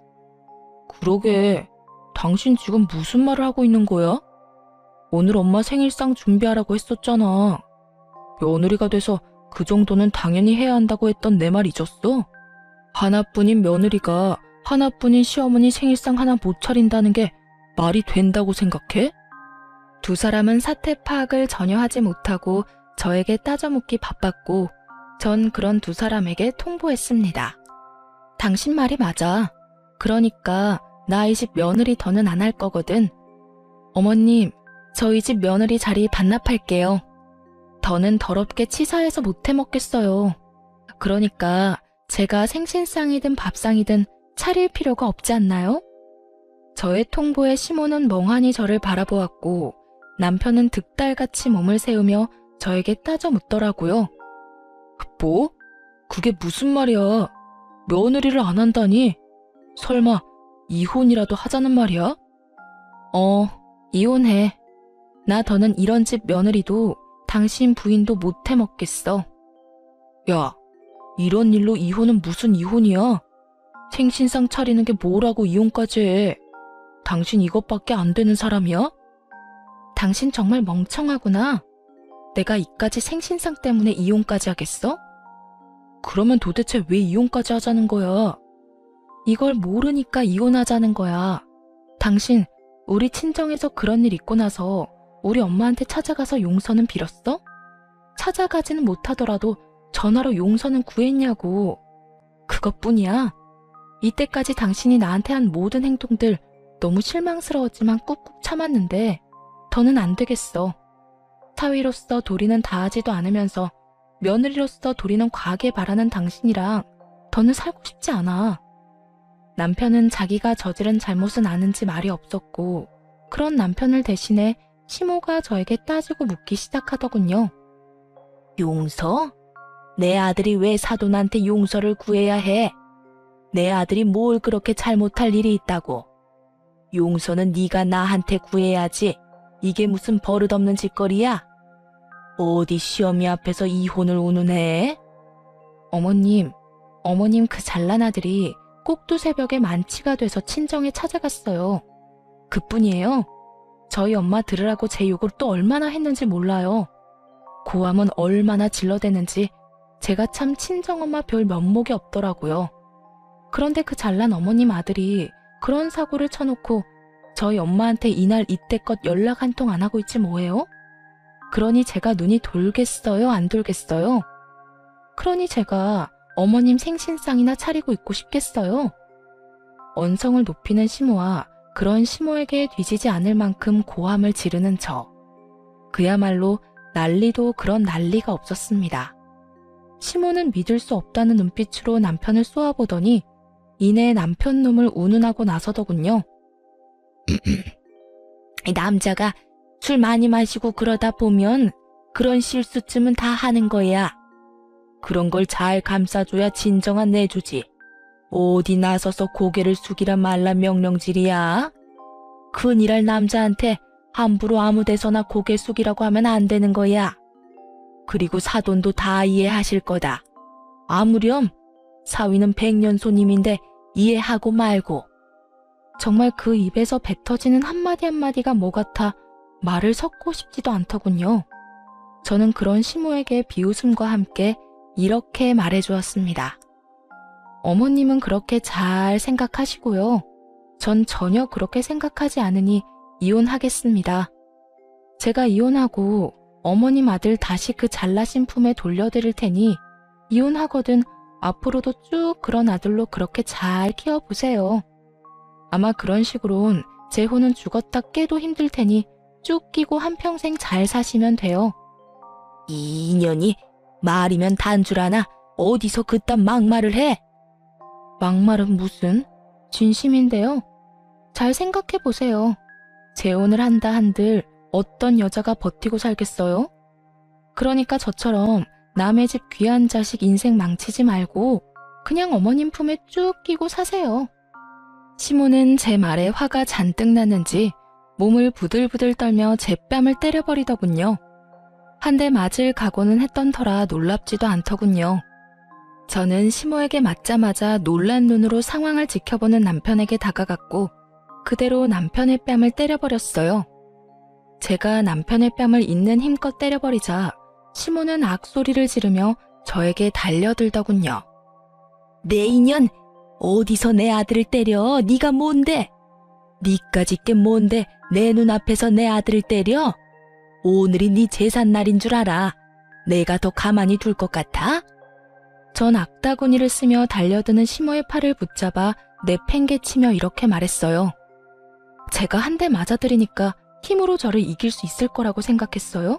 그러게, 당신 지금 무슨 말을 하고 있는 거야? 오늘 엄마 생일상 준비하라고 했었잖아. 며느리가 돼서 그 정도는 당연히 해야 한다고 했던 내 말 잊었어? 하나뿐인 며느리가 하나뿐인 시어머니 생일상 하나 못 차린다는 게 말이 된다고 생각해? 두 사람은 사태 파악을 전혀 하지 못하고 저에게 따져묻기 바빴고 전 그런 두 사람에게 통보했습니다. 당신 말이 맞아. 그러니까 나 이 집 며느리 더는 안 할 거거든. 어머님, 저희 집 며느리 자리 반납할게요. 더는 더럽게 치사해서 못 해먹겠어요. 그러니까 제가 생신상이든 밥상이든 차릴 필요가 없지 않나요? 저의 통보에 시모는 멍하니 저를 바라보았고 남편은 득달같이 몸을 세우며 저에게 따져 묻더라고요. 뭐? 그게 무슨 말이야? 며느리를 안 한다니? 설마 이혼이라도 하자는 말이야? 이혼해. 나 더는 이런 집 며느리도 당신 부인도 못 해먹겠어. 야, 이런 일로 이혼은 무슨 이혼이야? 생신상 차리는 게 뭐라고 이혼까지 해? 당신 이것밖에 안 되는 사람이야? 당신 정말 멍청하구나. 내가 이까지 생신상 때문에 이혼까지 하겠어? 그러면 도대체 왜 이혼까지 하자는 거야? 이걸 모르니까 이혼하자는 거야. 당신 우리 친정에서 그런 일 있고 나서 우리 엄마한테 찾아가서 용서는 빌었어? 찾아가지는 못하더라도 전화로 용서는 구했냐고. 그것뿐이야. 이때까지 당신이 나한테 한 모든 행동들 너무 실망스러웠지만 꾹꾹 참았는데 더는 안 되겠어. 사위로서 도리는 다하지도 않으면서 며느리로서 도리는 과하게 바라는 당신이랑 더는 살고 싶지 않아. 남편은 자기가 저지른 잘못은 아는지 말이 없었고 그런 남편을 대신해 시모가 저에게 따지고 묻기 시작하더군요. 용서? 내 아들이 왜 사돈한테 용서를 구해야 해? 내 아들이 뭘 그렇게 잘못할 일이 있다고? 용서는 네가 나한테 구해야지. 이게 무슨 버릇없는 짓거리야? 어디 시어미 앞에서 이혼을 운운해? 어머님 그 잘난 아들이 꼭두 새벽에 만취가 돼서 친정에 찾아갔어요. 그뿐이에요. 저희 엄마 들으라고 제 욕을 또 얼마나 했는지 몰라요. 고함은 얼마나 질러대는지 제가 참 친정엄마 별 면목이 없더라고요. 그런데 그 잘난 어머님 아들이 그런 사고를 쳐놓고 저희 엄마한테 이날 이때껏 연락 한 통 안 하고 있지 뭐예요? 그러니 제가 눈이 돌겠어요? 안 돌겠어요? 그러니 제가 어머님 생신상이나 차리고 있고 싶겠어요? 언성을 높이는 시모와 그런 시모에게 뒤지지 않을 만큼 고함을 지르는 저. 그야말로 난리도 그런 난리가 없었습니다. 시모는 믿을 수 없다는 눈빛으로 남편을 쏘아보더니 이내 남편 놈을 운운하고 나서더군요. 남자가 술 많이 마시고 그러다 보면 그런 실수쯤은 다 하는 거야. 그런 걸 잘 감싸줘야 진정한 내주지. 어디 나서서 고개를 숙이라 말라 명령질이야. 큰일할 남자한테 함부로 아무 데서나 고개 숙이라고 하면 안 되는 거야. 그리고 사돈도 다 이해하실 거다. 아무렴 사위는 백년 손님인데 이해하고 말고. 정말 그 입에서 뱉어지는 한마디 한마디가 뭐 같아 말을 섞고 싶지도 않더군요. 저는 그런 시모에게 비웃음과 함께 이렇게 말해주었습니다. 어머님은 그렇게 잘 생각하시고요. 전 전혀 그렇게 생각하지 않으니 이혼하겠습니다. 제가 이혼하고 어머님 아들 다시 그 잘나신 품에 돌려드릴 테니 이혼하거든 앞으로도 쭉 그런 아들로 그렇게 잘 키워보세요. 아마 그런 식으론 제 혼은 죽었다 깨도 힘들 테니 쭉 끼고 한평생 잘 사시면 돼요. 이 인연이 말이면 단줄 아나 어디서 그딴 막말을 해? 막말은 무슨? 진심인데요. 잘 생각해보세요. 재혼을 한다 한들 어떤 여자가 버티고 살겠어요? 그러니까 저처럼 남의 집 귀한 자식 인생 망치지 말고 그냥 어머님 품에 쭉 끼고 사세요. 시모는 제 말에 화가 잔뜩 났는지 몸을 부들부들 떨며 제 뺨을 때려버리더군요. 한 대 맞을 각오는 했던 터라 놀랍지도 않더군요. 저는 시모에게 맞자마자 놀란 눈으로 상황을 지켜보는 남편에게 다가갔고 그대로 남편의 뺨을 때려버렸어요. 제가 남편의 뺨을 있는 힘껏 때려버리자 시모는 악소리를 지르며 저에게 달려들더군요. 내 인연, 어디서 내 아들을 때려? 네가 뭔데? 니까짓 게 뭔데 내 눈앞에서 내 아들을 때려? 오늘이 네 제삿날인 줄 알아. 내가 더 가만히 둘 것 같아? 전 악다구니를 쓰며 달려드는 시모의 팔을 붙잡아 내팽개치며 이렇게 말했어요. 제가 한 대 맞아들이니까 힘으로 저를 이길 수 있을 거라고 생각했어요?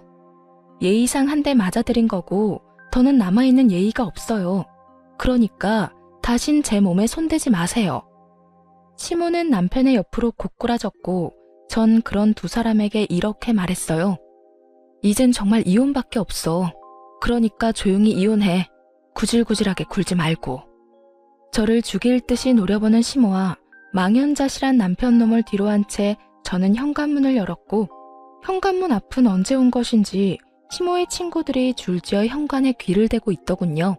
예의상 한 대 맞아들인 거고 더는 남아있는 예의가 없어요. 그러니까 다신 제 몸에 손대지 마세요. 시모는 남편의 옆으로 고꾸라졌고 전 그런 두 사람에게 이렇게 말했어요. 이젠 정말 이혼밖에 없어. 그러니까 조용히 이혼해. 구질구질하게 굴지 말고. 저를 죽일 듯이 노려보는 시모와 망연자실한 남편놈을 뒤로 한 채 저는 현관문을 열었고 현관문 앞은 언제 온 것인지 시모의 친구들이 줄지어 현관에 귀를 대고 있더군요.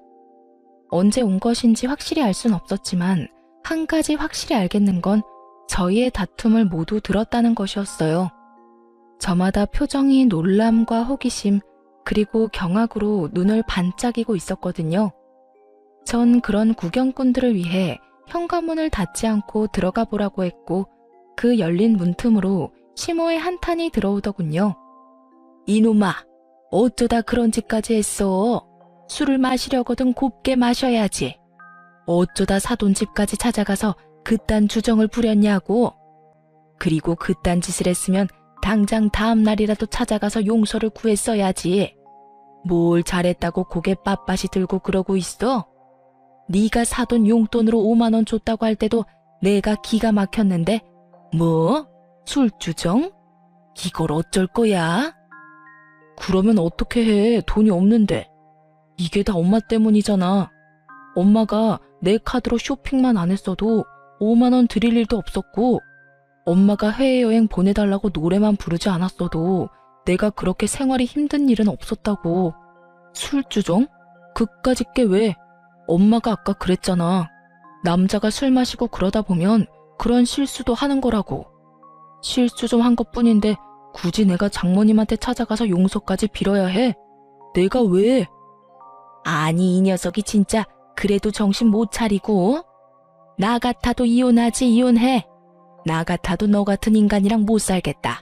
언제 온 것인지 확실히 알 순 없었지만 한 가지 확실히 알겠는 건 저희의 다툼을 모두 들었다는 것이었어요. 저마다 표정이 놀람과 호기심 그리고 경악으로 눈을 반짝이고 있었거든요. 전 그런 구경꾼들을 위해 현관문을 닫지 않고 들어가 보라고 했고 그 열린 문틈으로 시모의 한탄이 들어오더군요. 이놈아, 어쩌다 그런 짓까지 했어? 술을 마시려거든 곱게 마셔야지. 어쩌다 사돈집까지 찾아가서 그딴 주정을 부렸냐고. 그리고 그딴 짓을 했으면 당장 다음 날이라도 찾아가서 용서를 구했어야지. 뭘 잘했다고 고개 빳빳이 들고 그러고 있어? 네가 사돈 용돈으로 5만 원 줬다고 할 때도 내가 기가 막혔는데 뭐? 술주정? 이걸 어쩔 거야? 그러면 어떻게 해? 돈이 없는데. 이게 다 엄마 때문이잖아. 엄마가 내 카드로 쇼핑만 안 했어도 5만 원 드릴 일도 없었고 엄마가 해외여행 보내달라고 노래만 부르지 않았어도 내가 그렇게 생활이 힘든 일은 없었다고. 술주정? 그까짓 게 왜? 엄마가 아까 그랬잖아. 남자가 술 마시고 그러다 보면 그런 실수도 하는 거라고. 실수 좀 한 것뿐인데 굳이 내가 장모님한테 찾아가서 용서까지 빌어야 해? 내가 왜? 아니 이 녀석이 진짜 그래도 정신 못 차리고. 나 같아도 이혼하지 이혼해. 나 같아도 너 같은 인간이랑 못 살겠다.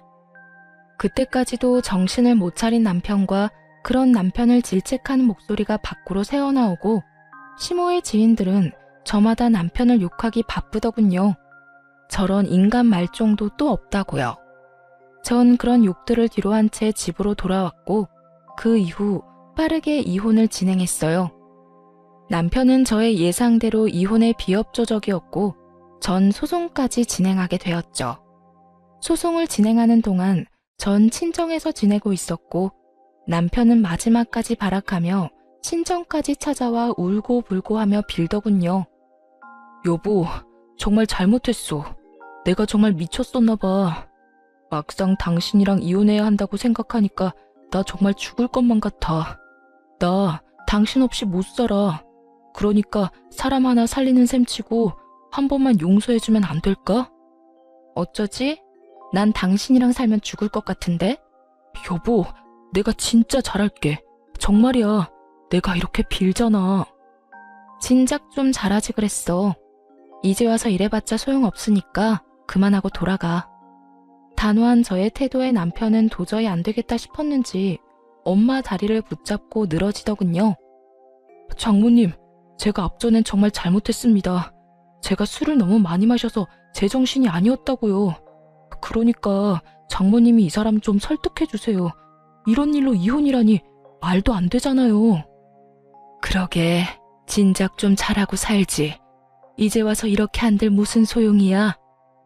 그때까지도 정신을 못 차린 남편과 그런 남편을 질책하는 목소리가 밖으로 새어나오고 시모의 지인들은 저마다 남편을 욕하기 바쁘더군요. 저런 인간 말종도 또 없다고요. 전 그런 욕들을 뒤로 한 채 집으로 돌아왔고 그 이후 빠르게 이혼을 진행했어요. 남편은 저의 예상대로 이혼에 비협조적이었고 전 소송까지 진행하게 되었죠. 소송을 진행하는 동안 전 친정에서 지내고 있었고 남편은 마지막까지 발악하며 친정까지 찾아와 울고불고 하며 빌더군요. 여보, 정말 잘못했어. 내가 정말 미쳤었나 봐. 막상 당신이랑 이혼해야 한다고 생각하니까 나 정말 죽을 것만 같아. 나 당신 없이 못 살아. 그러니까 사람 하나 살리는 셈 치고 한 번만 용서해주면 안 될까? 어쩌지? 난 당신이랑 살면 죽을 것 같은데? 여보, 내가 진짜 잘할게. 정말이야. 내가 이렇게 빌잖아. 진작 좀 잘하지 그랬어. 이제 와서 이래봤자 소용없으니까 그만하고 돌아가. 단호한 저의 태도에 남편은 도저히 안 되겠다 싶었는지 엄마 다리를 붙잡고 늘어지더군요. 장모님, 제가 앞전엔 정말 잘못했습니다. 제가 술을 너무 많이 마셔서 제정신이 아니었다고요. 그러니까 장모님이 이 사람 좀 설득해주세요. 이런 일로 이혼이라니 말도 안 되잖아요. 그러게, 진작 좀 잘하고 살지. 이제 와서 이렇게 한들 무슨 소용이야.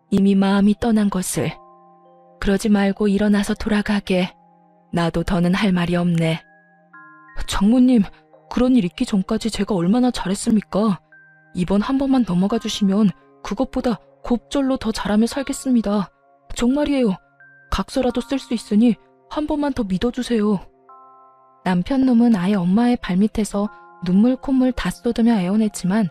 이미 마음이 떠난 것을. 그러지 말고 일어나서 돌아가게. 나도 더는 할 말이 없네. 장모님, 그런 일 있기 전까지 제가 얼마나 잘했습니까? 이번 한 번만 넘어가 주시면 그것보다 곱절로 더 잘하며 살겠습니다. 정말이에요. 각서라도 쓸 수 있으니 한 번만 더 믿어주세요. 남편 놈은 아예 엄마의 발밑에서 눈물 콧물 다 쏟으며 애원했지만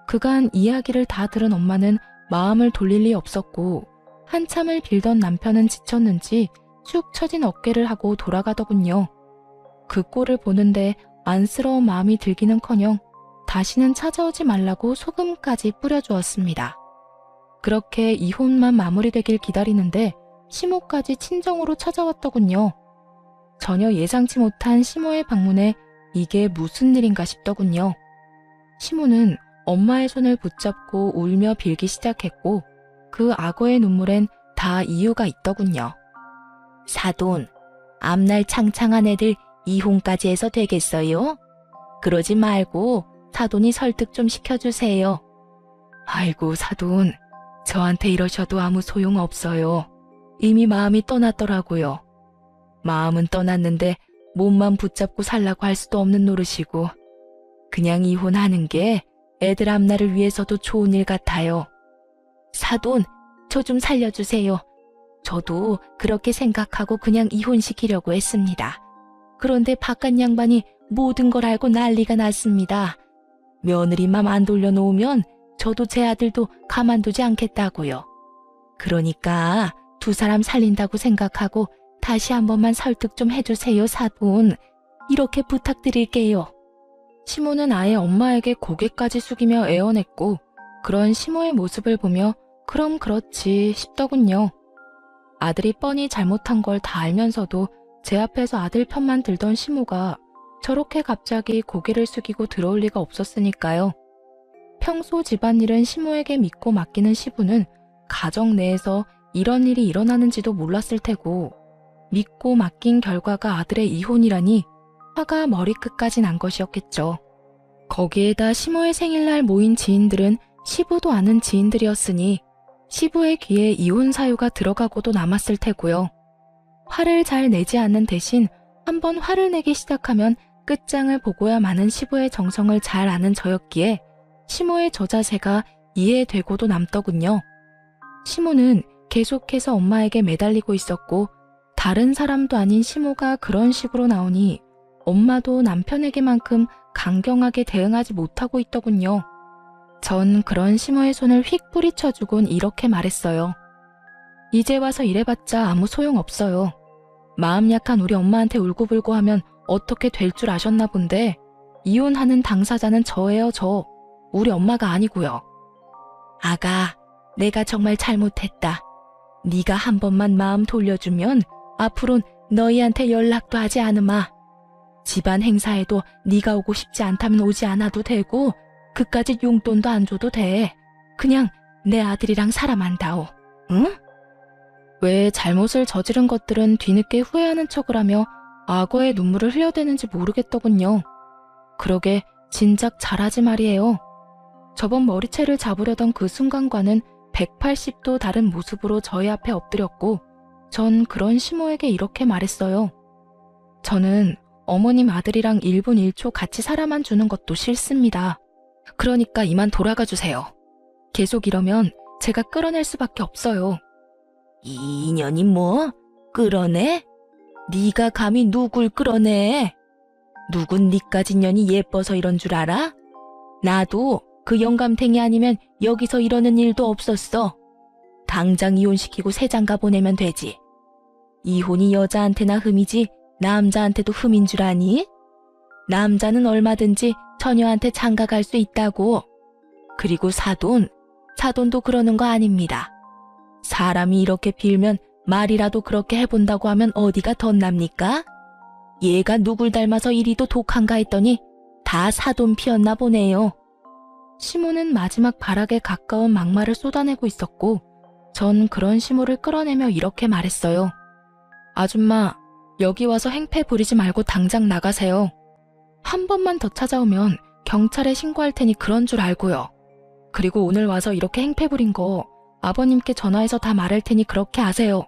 그간 이야기를 다 들은 엄마는 마음을 돌릴 리 없었고 한참을 빌던 남편은 지쳤는지 축 처진 어깨를 하고 돌아가더군요. 그 꼴을 보는데 안쓰러운 마음이 들기는커녕 다시는 찾아오지 말라고 소금까지 뿌려주었습니다. 그렇게 이혼만 마무리되길 기다리는데 시모까지 친정으로 찾아왔더군요. 전혀 예상치 못한 시모의 방문에 이게 무슨 일인가 싶더군요. 시모는 엄마의 손을 붙잡고 울며 빌기 시작했고 그 악어의 눈물엔 다 이유가 있더군요. 사돈, 앞날 창창한 애들 이혼까지 해서 되겠어요? 그러지 말고 사돈이 설득 좀 시켜주세요. 아이고 사돈, 저한테 이러셔도 아무 소용 없어요. 이미 마음이 떠났더라고요. 마음은 떠났는데 몸만 붙잡고 살라고 할 수도 없는 노릇이고 그냥 이혼하는 게 애들 앞날을 위해서도 좋은 일 같아요. 사돈, 저 좀 살려주세요. 저도 그렇게 생각하고 그냥 이혼시키려고 했습니다. 그런데 바깥 양반이 모든 걸 알고 난리가 났습니다. 며느리 맘 안 돌려놓으면 저도 제 아들도 가만두지 않겠다고요. 그러니까 두 사람 살린다고 생각하고 다시 한 번만 설득 좀 해주세요, 사돈. 이렇게 부탁드릴게요. 시모는 아예 엄마에게 고개까지 숙이며 애원했고 그런 시모의 모습을 보며 그럼 그렇지 싶더군요. 아들이 뻔히 잘못한 걸 다 알면서도 제 앞에서 아들 편만 들던 시모가 저렇게 갑자기 고개를 숙이고 들어올 리가 없었으니까요. 평소 집안일은 시모에게 믿고 맡기는 시부는 가정 내에서 이런 일이 일어나는지도 몰랐을 테고 믿고 맡긴 결과가 아들의 이혼이라니 화가 머리끝까지 난 것이었겠죠. 거기에다 시모의 생일날 모인 지인들은 시부도 아는 지인들이었으니 시부의 귀에 이혼 사유가 들어가고도 남았을 테고요. 화를 잘 내지 않는 대신 한번 화를 내기 시작하면 끝장을 보고야 마는 시부의 정성을 잘 아는 저였기에 시모의 저 자세가 이해되고도 남더군요. 시모는 계속해서 엄마에게 매달리고 있었고 다른 사람도 아닌 시모가 그런 식으로 나오니 엄마도 남편에게만큼 강경하게 대응하지 못하고 있더군요. 전 그런 시모의 손을 휙 뿌리쳐주곤 이렇게 말했어요. 이제 와서 이래봤자 아무 소용없어요. 마음 약한 우리 엄마한테 울고불고 하면 어떻게 될 줄 아셨나 본데 이혼하는 당사자는 저예요, 저. 우리 엄마가 아니고요. 아가, 내가 정말 잘못했다. 네가 한 번만 마음 돌려주면 앞으론 너희한테 연락도 하지 않으마. 집안 행사에도 네가 오고 싶지 않다면 오지 않아도 되고 그까짓 용돈도 안 줘도 돼. 그냥 내 아들이랑 살아만다오. 응? 왜 잘못을 저지른 것들은 뒤늦게 후회하는 척을 하며 악어의 눈물을 흘려대는지 모르겠더군요. 그러게 진작 잘하지 말이에요. 저번 머리채를 잡으려던 그 순간과는 180도 다른 모습으로 저희 앞에 엎드렸고 전 그런 시모에게 이렇게 말했어요. 저는 어머님 아들이랑 1분 1초 같이 살아만 주는 것도 싫습니다. 그러니까 이만 돌아가 주세요. 계속 이러면 제가 끌어낼 수밖에 없어요. 이 인연이 뭐? 끌어내? 네가 감히 누굴 끌어내? 누군 니까지 년이 예뻐서 이런 줄 알아? 나도 그 영감탱이 아니면 여기서 이러는 일도 없었어. 당장 이혼시키고 새 장가 보내면 되지. 이혼이 여자한테나 흠이지 남자한테도 흠인 줄 아니? 남자는 얼마든지 처녀한테 장가 갈 수 있다고. 그리고 사돈도 그러는 거 아닙니다. 사람이 이렇게 빌면 말이라도 그렇게 해본다고 하면 어디가 덧납니까? 얘가 누굴 닮아서 이리도 독한가 했더니 다 사돈 피었나 보네요. 시모는 마지막 발악에 가까운 막말을 쏟아내고 있었고 전 그런 시모를 끌어내며 이렇게 말했어요. 아줌마, 여기 와서 행패 부리지 말고 당장 나가세요. 한 번만 더 찾아오면 경찰에 신고할 테니 그런 줄 알고요. 그리고 오늘 와서 이렇게 행패 부린 거 아버님께 전화해서 다 말할 테니 그렇게 하세요.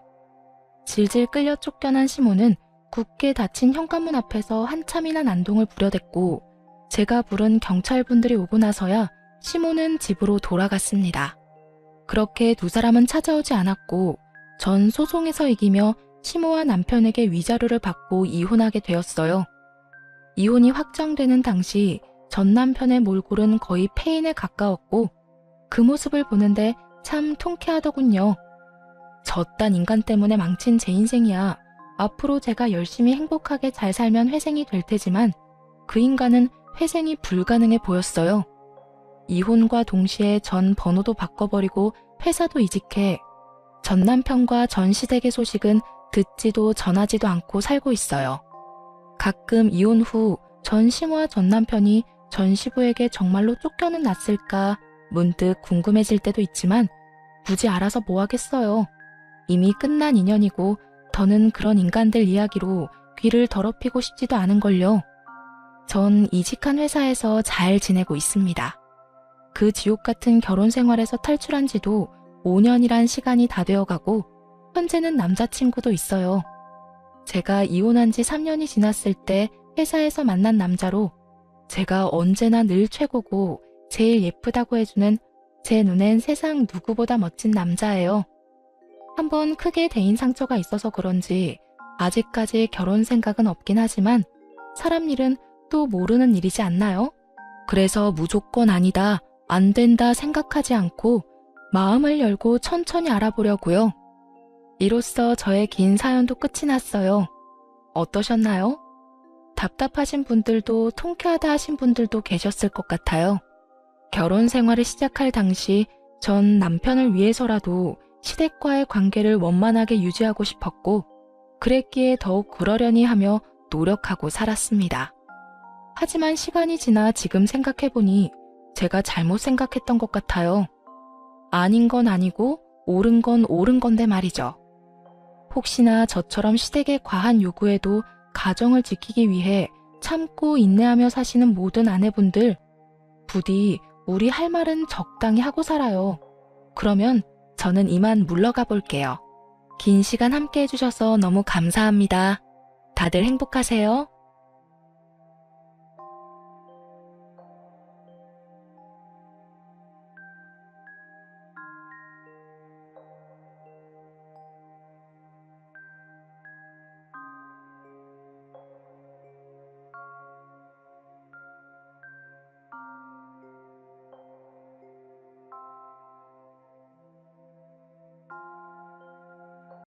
질질 끌려 쫓겨난 시모는 굳게 닫힌 현관문 앞에서 한참이나 난동을 부려댔고 제가 부른 경찰분들이 오고 나서야 시모는 집으로 돌아갔습니다. 그렇게 두 사람은 찾아오지 않았고 전 소송에서 이기며 시모와 남편에게 위자료를 받고 이혼하게 되었어요. 이혼이 확정되는 당시 전 남편의 몰골은 거의 폐인에 가까웠고 그 모습을 보는데 참 통쾌하더군요. 저딴 인간 때문에 망친 제 인생이야 앞으로 제가 열심히 행복하게 잘 살면 회생이 될 테지만 그 인간은 회생이 불가능해 보였어요. 이혼과 동시에 전 번호도 바꿔버리고 회사도 이직해 전 남편과 전 시댁의 소식은 듣지도 전하지도 않고 살고 있어요. 가끔 이혼 후 전 시모와 전 남편이 전 시부에게 정말로 쫓겨는 났을까 문득 궁금해질 때도 있지만 굳이 알아서 뭐 하겠어요. 이미 끝난 인연이고 더는 그런 인간들 이야기로 귀를 더럽히고 싶지도 않은걸요. 전 이직한 회사에서 잘 지내고 있습니다. 그 지옥 같은 결혼 생활에서 탈출한 지도 5년이란 시간이 다 되어가고 현재는 남자친구도 있어요. 제가 이혼한 지 3년이 지났을 때 회사에서 만난 남자로 제가 언제나 늘 최고고 제일 예쁘다고 해주는 제 눈엔 세상 누구보다 멋진 남자예요. 한번 크게 대인 상처가 있어서 그런지 아직까지 결혼 생각은 없긴 하지만 사람 일은 또 모르는 일이지 않나요? 그래서 무조건 아니다, 안 된다 생각하지 않고 마음을 열고 천천히 알아보려고요. 이로써 저의 긴 사연도 끝이 났어요. 어떠셨나요? 답답하신 분들도 통쾌하다 하신 분들도 계셨을 것 같아요. 결혼 생활을 시작할 당시 전 남편을 위해서라도 시댁과의 관계를 원만하게 유지하고 싶었고 그랬기에 더욱 그러려니 하며 노력하고 살았습니다. 하지만 시간이 지나 지금 생각해보니 제가 잘못 생각했던 것 같아요. 아닌 건 아니고 옳은 건 옳은 건데 말이죠. 혹시나 저처럼 시댁의 과한 요구에도 가정을 지키기 위해 참고 인내하며 사시는 모든 아내분들, 부디 우리 할 말은 적당히 하고 살아요. 그러면 저는 이만 물러가 볼게요. 긴 시간 함께 해주셔서 너무 감사합니다. 다들 행복하세요.